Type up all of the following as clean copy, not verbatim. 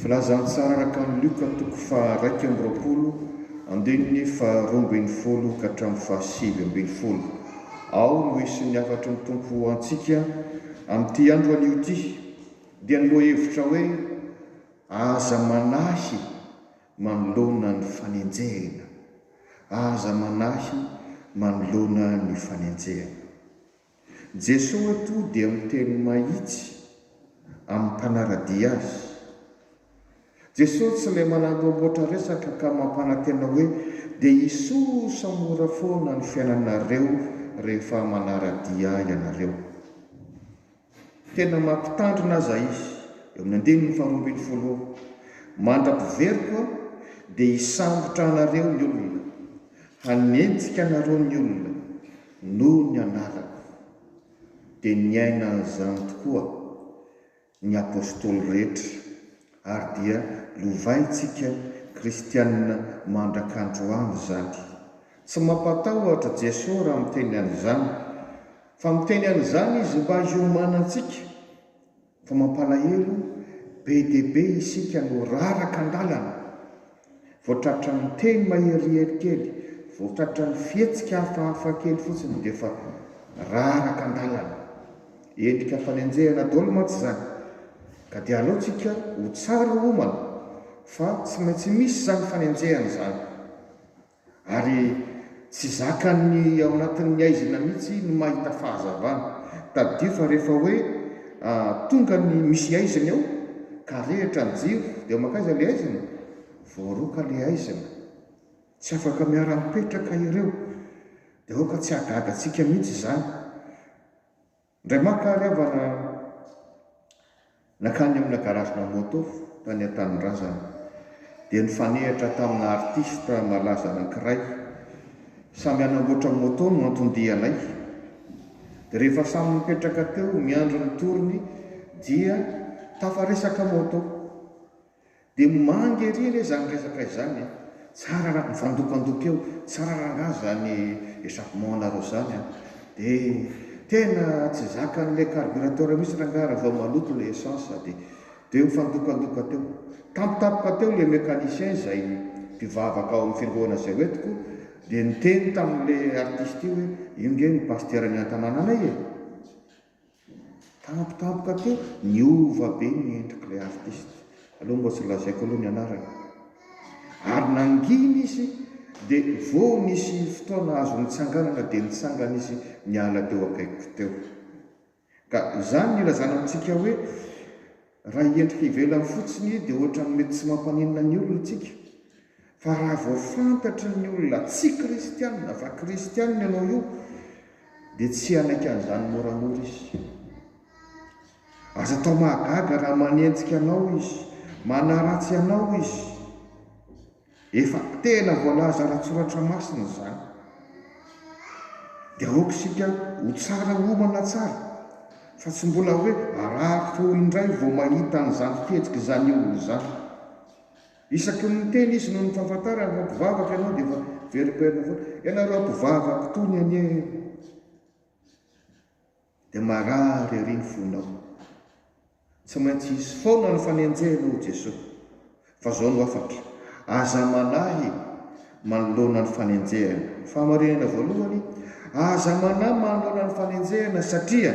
Filazantsara araka ny Luka toko faha 1 andininy faha 12 ka hatramin'ny faha 7. Ao no isin'ny afatry ny tompo antsika amin'ity andro anio ity dia ny hevitra hoe aza manahy manoloana ny fanenjehana. Aza manahy manoloana ny fanenjehana. Jesosy eto dia miteny mahitsy amin'ny mpanaradia azy. Jesosy tsy ilay manamboatra resaka ka mampanantena hoe dia isosa mora foana ny fiainanareo rehefa manaradia ianareo. Tena mampitandrina aza izy eo amin'ny 12. Mandra-piveriko dia hisambotra anareo ny olona, hanenjika anareo ny olona noho ny anarako. Dia niaina an'izany tokoa ny apôstôly rehetra, ary dia lovaintsika kristianina mandrak'androany izany. Tsy mampatahotra Jesosy raha miteny an'izany, fa miteny an'izany izy mba hiomanantsika, fa mampalahelo be dia be isika no raraka andalana, voatratra ny teny maherihery kely, voatratra ny fihetsika hafahafa kely fotsiny dia fa raraka andalana. Endrika fanenjehana daholo mantsy izany, ka dia aleontsika ho tsara homana fa tsy maintsy misy izany fanenjehana izany, ary tsy zakany ao anatin'ny aizina mihitsy no mahita fahazavana. Tadio fa rehefa hoe tonga ny misy aizina ao ka rehitra ny jiro dia makaiza ilay aizina? Voaroka ilay aizina, tsy afaka miara-mipetraka ireo, dia oka tsy ahagagantsika mihitsy izany. Indray makaryavana nakany amina garazina moto tany an-tanindrazana, dia nifanehitra tamina artista malaza anankiray, samy anamboatra moto no antondianay. Dia rehefa samy mipetraka teo miandro ny torony dia tafaresaka moto, dia mangery ilay izany resaka izany. Tsara raha mifandokandoko eo, tsara raha zany échappement-nareo izany, dia tena tsy zakan'ilay carburateur misy rangara vao maloto ilay essence. Dia mifandokandoka teo, tampotampoka teo ilay mécanicien izay mpivavaka ao amin'ny fiangonana izay hoentiko, dia niteny tamin'ilay artiste io hoe io nge ny pasteran'ny an-tanànanay e. Tampotampoka teo, niova be ny endrik'ilay artiste. Aloha mbo tsy lazaiko aloha ny anarany. Ary nanginy izy dia vao nisy fotoana azo nitsanganana dia nitsangana izy niala teo akaikiko teo. Ka izany nilazana amintsika hoe raha endrika ivelany fotsiny dia ohatra ny mety tsy mampaninona ny olona tsika, fa raha vao fantatra ny olona tsy kristianina fa kristianina ianao io dia tsy anaika an'izany moramora izy. Aza atao mahagaga raha manenjika anao izy, manaratsy anao izy, efa tena voalaza ratsoratra masina izany. Dia aoka isika ho tsara homana tsara, fa tsy mbola hoe arary fo indray vao mahita an'izany fihetsika izany olona izany. Isaky ny teny izy no ny fahafantarana fa mpivavaka ianao dia fa veriperina foana, ianareo mpivavaka tony anie, dia marary ery ny fonao. Tsy maintsy hisy foana ny fanenjehana ho Jesosy, fa zao no afatra. Aza manahy manoloana ny fanenjehana. Fahamarinana voalohany, aza manahy manoloana ny fanenjehana satria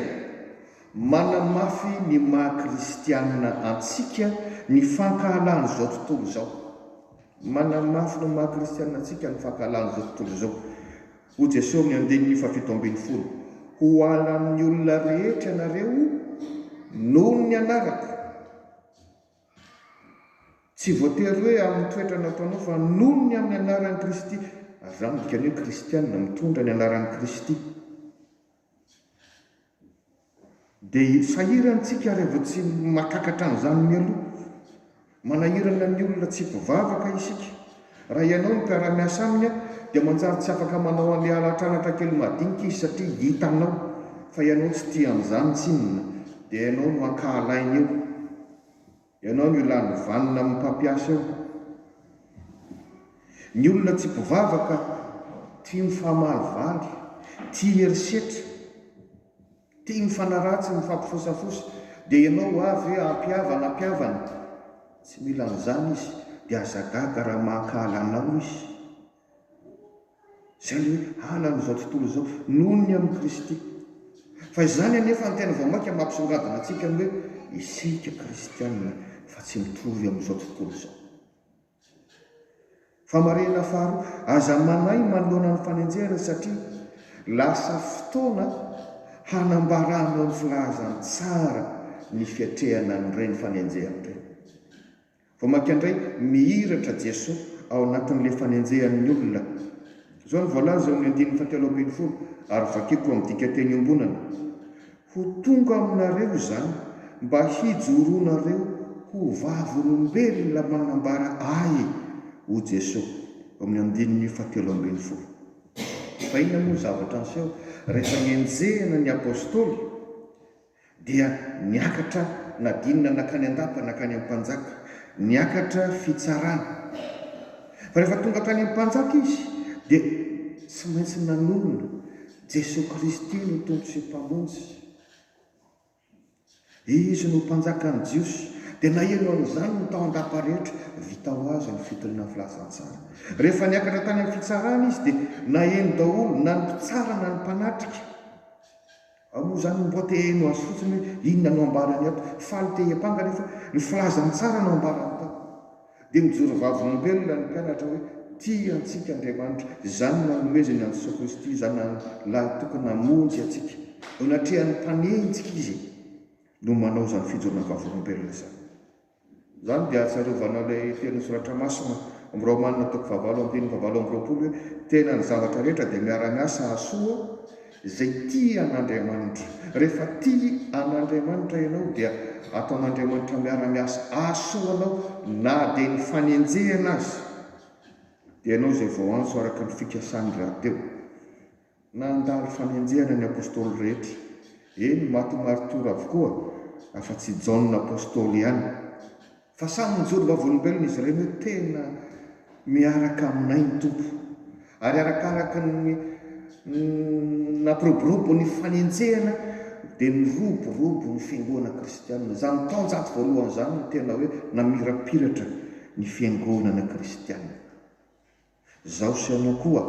manamafy ny maha-kristianina antsika ny fankahalany izao tontolo izao. Manamafy ny maha-kristianina antsika ny fankahalany izao tontolo izao. Ho Jesosy amin'ny 7:20, ho alan'ny olona rehetra ianareo noho ny anarako. Tsy voatery hoe amin'ny toetra nataonao fa noho ny amin'ny anaran'i Kristy. Ary izany dikany hoe kristianina mitondra ny anaran'i Kristy. Dia sahirantsika rehefa tsy makakatra an'izany mialoha. Manahirana ny olona tsy mpivavaka isika. Raha ianao ny mpiara-miasa aminy dia manjary tsy afaka manao an'ilay alatranatra kely madinika izy satria hitanao fa ianao tsy tia an'izany tsinona, dia ianao no ankahalainy eo, ianao no ilany vanina amin'ny mpampiasa eo. Ny olona tsy mpivavaka tia mifamalivaly, tia herisetra, tia mifanaratsy, mifampifosafosa, dia ianao avy hoe ampiavana tsy mila n'izany izy dia azagaga raha mahakahalanao izy. Zay le hoe alan'izao tontolo izao nohony amin'ny Kristy. Fa izany anefa ny tena vaomaika mampisongadina antsika hoe isika kristianina fa tsy mitovy amin'izao tontolo izao. Fa marena faharoa, aza manay manoloana ny fanenjehana satria lasa fotoana hanambarana ny filazany tsara ny fiatrehana n'ireny fanenjehana ireny. Vaomaika indray mihiratra Jesosy ao anatin'ilay fanenjehan'ny olona. Izao ny voalaza ao amin'ny 7:20 ary vakiko amin'ny dika teny ambonana. Ho tonga aminareo izany mba hijoroanareo ho vavolombelona manambara ahy ho Jesosy. Amin'ny 7:20. Fa inona moa zavatra anseho rehefa nienjehana ny apôstôly dia niakatra na dinina nakany an-dapa nakany amin'ny mpanjaka, niakatra fitsarana. Fa rehefa tonga tany amin'ny mpanjaka izy dia tsy maintsy nanonona Jesosy Kristy no tompo sy mpamonjy. Izy no mpanjaka ny Jiosy dia naheno an'izany ny tao an-dapa rehetra vita ho azy ny fitolina filazantsara. Rehefa niakatra tany amin'ny fitsarana izy dia naheno daholo na ny mpitsara na ny mpanatrika. Ao moa izany mbote heno azy fotsiny hoe inona no ambarany ato, faly te hiampanga nefa ny filazany tsara no ambarany tao. Dia mijoro vavolombelona ny mpianatra hoe tia antsika Andriamanitra, izany nanomezany an'i Jesosy Kristy, izany lahy tokony hamonjy antsika. Anatrehany mpanenjika izy no manao izany fijoroana vavolombelona izany. Izany dia atsarovana ilay teny soratra masina amin'ny Romanina 9:20 hoe tena ny zavatra rehetra dia miara-miasa hasoa izay tia an'Andriamanitra. Rehefa tia an'Andriamanitra ianao dia ataon'Andriamanitra miara-miasa hasoanao na dia ny fanenjehana azy. Dia ianao izay vao antso araka ny fikasany rahateo. Nandalo fanenjehana ny apôstôly rehetra. Eny maty martora avokoa, afa-tsy Jaona apôstôly ihany. Fa samy mijoro vavolombelona izy ireny hoe tena miaraka aminay ny tompo. Ary arakaraka ny nampiroborobo ny fanenjehana dia niroborobo ny fiangonana kristianina. Izany taonjato voalohany izany no tena hoe namirapiratra ny fiangonana kristianina. Izao sy ianao koa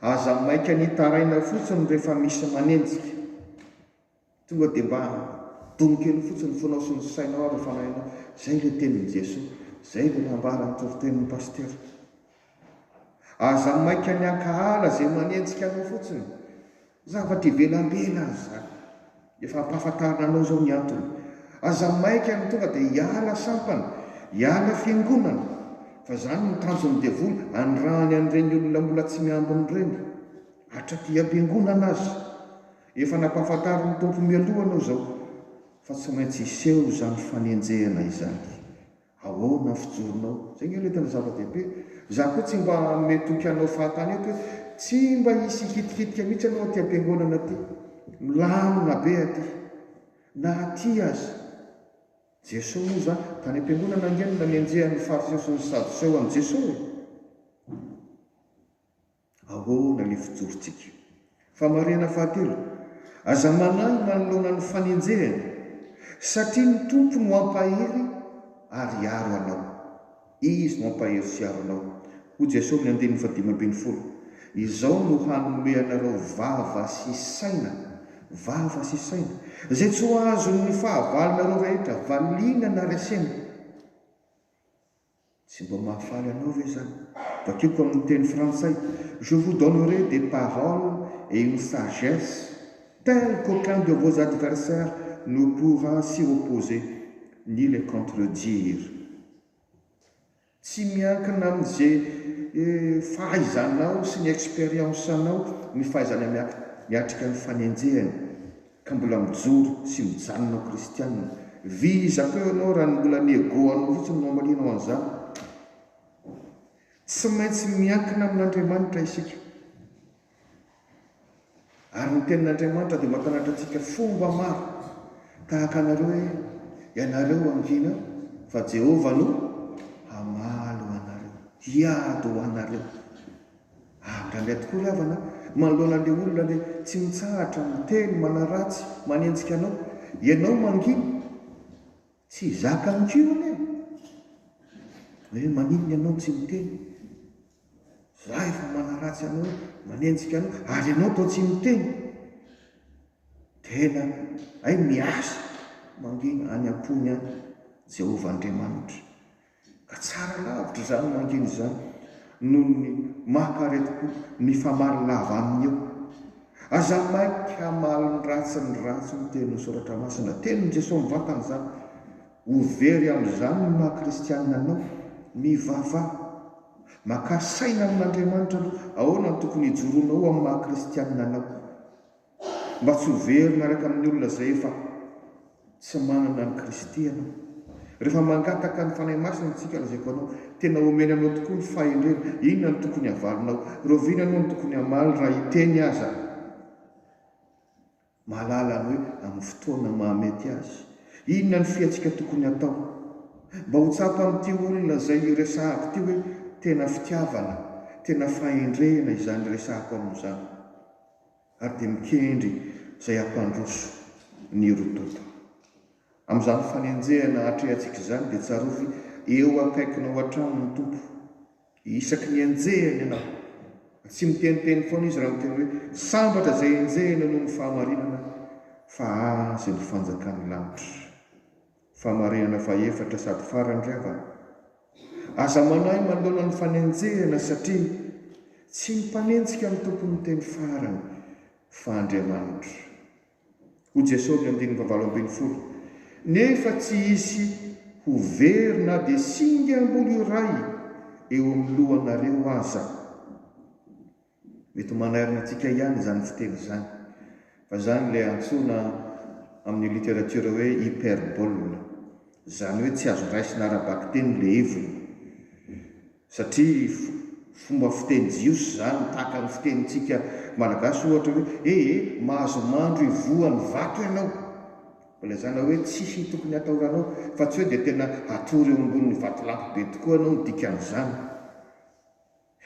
aza maika nitaraina fotsiny rehefa misy manenjika. Tonga dia mba donikely fotsiny fonao sy ny sainao ary rehefa nahinao zay le tenin'i Jesosy, zay le nambara ny toritenin'ny pastera. Aza maika niankahala izay manenjika anao fotsiny, zavatra ivelambela azy zany, efa ampahafantarina anao izao ny antony. Aza maika ny tonga dia hiala sampana, hiala fiangonana, fa izany ny tanjony devoly andrahany an'ireny olona mbola tsy miambiny ireny, hatraty ampiangonana azy. Efa nampahafantariny tompo mialoha anao izao, fa tsy maintsy hiseho izany fanenjehana izany. Ahoana fijoronao? Zay ny tena zava-dehibe. Za koa tsy mba metoky anao fahatany eto hoe tsy mba hisy hikitikitika mihitsy anao aty ampiangonana aty, milamina be aty, na aty azy. Jesosy moa zany tany ampiangonana angeny nanenjehan'ny fariseo sy ny sadoseo an'i Jesosy. Ahoana le fijorontsika? Fa marena fahatelo, aza manay manoloana ny fanenjehana satria ny tompo no ampahery ary aro anao. Izy no ampahery sy aro anao. Ho Jesosy ny 15:20. Izao no hanome anareo vava sy saina, vava sy saina, izay tsy ho azon'ny fahavalinareo rehetra valiana na resena. Tsy mba mahafaly anao ve zany? Bakeko amin'ny teny frantsay, je vous donnerai des paroles et une sagesse telle qu'aucun de vos adversaires ne pourra s'y opposer ni les contredire. Tsy miankina amin'izay fahaizanao sy ny expérience-anao ny fahaizana miatrika ny fanenjehana ka mbola mijoro sy mijanonao kristianina. Vizaka eo ianao raha mbola niegoanao fotsiny no amalinao an'izany. Tsy maintsy miankina amin'Andriamanitra isika. Ary ny tenin'Andriamanitra dia mampianatra antsika fomba maro tahaka anareo hoe ianareo angina fa Jehovah no hamalo anareo, hiady ho anareo. Indraindray tokoa ry havana manoloana le olona le tsy mitsahatra miteny manaratsy manenjika anao, ianao mangina tsy zaka amin'kio anie. hoe manino ianao tsy miteny, za efa manaratsy anao manenjika anao ary ianao tao tsy miteny. Tena ay miasa mangeny any ampony any Jehovah Andriamanitra. Ka tsara lavitra zany mangeny zany noho ny makaretiko ny famaly lava aminy eo. Aza maika hamaly ny ratsy ny teny soratra masina, teny Jesosy mivatana zany. Ho very amin'izany ny maha-kristianina anao, mivavah makasaina amin'Andriamanitra aloha ahoana ny tokony hijoroanao amin'ny maha-kristianina anao, mba tsy ho very miaraka amin'ny olona zay efa tsy manana ny Kristy anao. Rehefa mangataka ny fanahy masina antsika lazaiko anao, tena omeny anao tokoa ny fahendrena. Inona ny tokony havalinao, rovina anao ny tokony hamaly raha hiteny aza, mahalala ny hoe amin'ny fotoana mahamety azy. Inona ny fiatsika tokony hatao mba ho tsapa amin'ity olona zay resahako ty hoe tena fitiavana, tena fahendrena izany resahako amin'izany, ary dia mikendry zay ampandroso ny rotota. Amin'izany fanenjehana hatrehantsika izany dia tsarovy eo akaikinao hatrano ny Tompo, isaky ny enjehany ianao. Tsy miteniteny foana izy raha miteny hoe sambatra zay enjehana noho ny fahamarinana, fa azy ny fanjakan'ny lanitra. Fahamarinana faefatra sady farany ravana. Aza manahy manoloana ny fanenjehana satria tsy mpanenjika ny tompony teny farany fa Andriamanitra. Ho Jesosy 19:20, nefa tsy hisy ho very na dia singa ambolo iray eo amin'ny lohanareo aza. Mety manairina antsika ihany zany fiteny zany, fa zany ilay antsoina amin'ny literatiora hoe hyperbole, zany hoe tsy azo raisina arabaky teny le heviny, satria fomba fiteny jiosy zany tahaka ny fitenitsika malagasy ohatra hoe mahazo mandro ivoany vato ianao, mbola zany hoe tsisy tokony hatahoranao, fa tsy hoe dia tena atory eo ambon'ny vato lampy be tokoa anao nidikan'izany.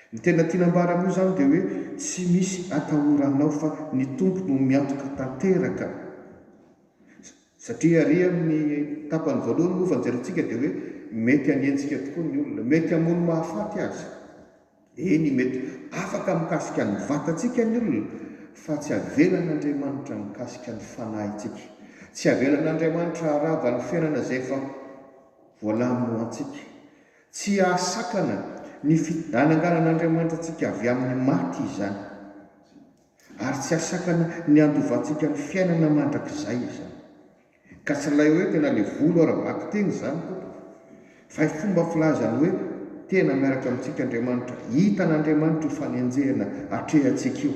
Ny tena tinambara amin'io zany dia hoe tsy misy atahoranao fa ny Tompo no miantoka tanteraka. Satria ary amin'ny tapany voalohany moa fanjerentsika dia hoe mety hanenjika tokoa ny olona, mety hamono mahafaty azy. Eny mety afaka mikasika ny vatantsika ny olona, fa tsy avelan'Andriamanitra mikasika ny fanahitsika. Tsy avelan'Andriamanitra arava ny fiainana izay efa voalamina ho antsika. Tsy ahasakana ny hananganan'Andriamanitra antsika avy amin'ny maty izany, ary tsy ahasakana ny andovantsika ny fiainana mandrakizay izany. Ka tsy ilay hoe tena le volo arabaky teny zany tompoko, fa fomba filazany hoe tena miaraka amintsika Andriamanitra, hitan'Andriamanitra fanenjehana hatrehantsika io.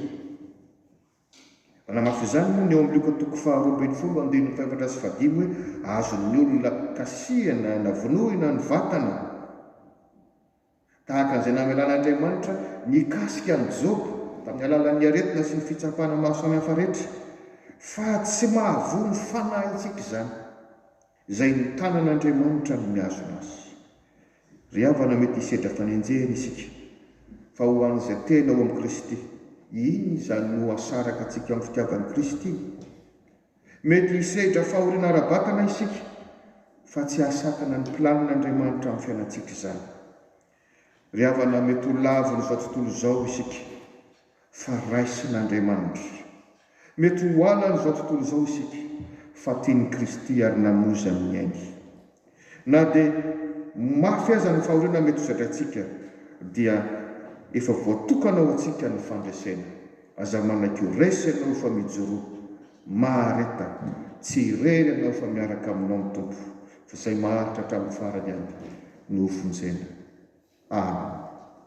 Manamafy izany moa ny eo amin'ny Luka 2:20 hoe azon'ny olona kasihana na vonoina ny vatana. Tahaka an'izay namelan'Andriamanitra nikasika ny Job tamin'ny alalan'ny aretina sy ny fitsapana maro samihafa rehetra, fa tsy mahavoa ny fanahitsika izany, izay ny tanan'Andriamanitra no miazona azy. Ry havana mety hisedra fanenjehana isika, fa ho an'izay tena ao amin'ny Kristy, iny izany no asaraka antsika amin'ny fitiavan'i Kristy. Mety hisedra fahoriana ara-batana isika, fa tsy ahasakana ny planin'Andriamanitra amin'ny fiainantsika izany. Ry havana mety ho lavo n'izao tontolo izao isika, fa raisin'Andriamanitra. Mety ho ala n'izao tontolo izao isika, fa tian'i Kristy ary namoza miaingy. Na dia mafy aza ny fahoriana mety ho zadratsika, dia efa voatokana ho antsika ny fandraisana. Aza manaiky ho resy ianao fa mijoro, mahareta, tsy irery ianao fa miaraka aminao ny Tompo, fa izay maharitra hatramin'ny farany any no ho fonjena. Amen.